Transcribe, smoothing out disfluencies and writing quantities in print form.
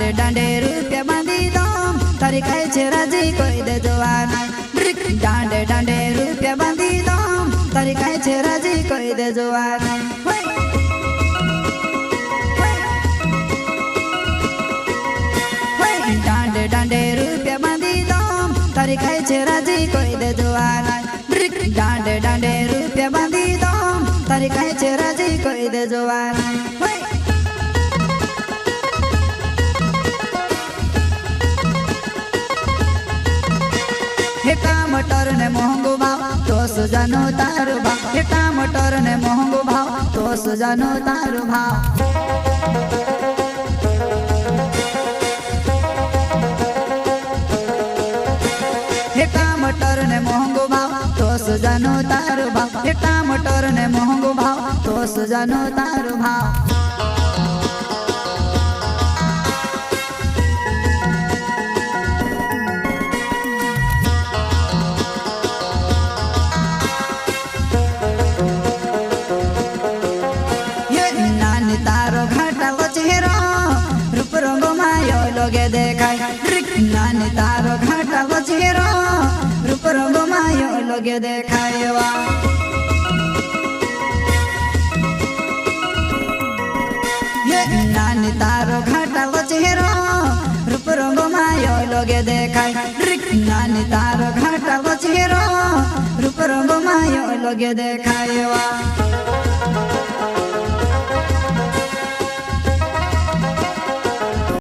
डांडे डांडे रूपिया बांधी दो तारी कहे छे राजी कोई दे जवाना डांडे डांडे रूपिया बांधी दो तारी कहे छे राजी कोई दे जवाना डांडे डांडे रूपिया बांधी दो तारी कहे छे राजी कोई दे जवाना डांडे डांडे रूपिया बांधी दो तारी कहे छे राजी कोई दे जवाना हेटा मटर ने मोहंगो भाव तो सुजानो तारो भाव हेटा मटर ने मोहंगो भाव तो सुजानो तारो भाव हेटा मटर ने मोहंगो भाव तो सुजानो तारो भाव हेटा मटर ने मोहंगो भाव तो सुजानो तारो भाव लोगे देखाय नानी तारो घाटा बचेरो रूप रंगो मायो लोगे देखायवा नानी तारो घाटा बचेरो रूप रंगो मायो लोगे देखाय नानी तारो घाटा बचेरो रूप रंगो मायो लोगे देखायवा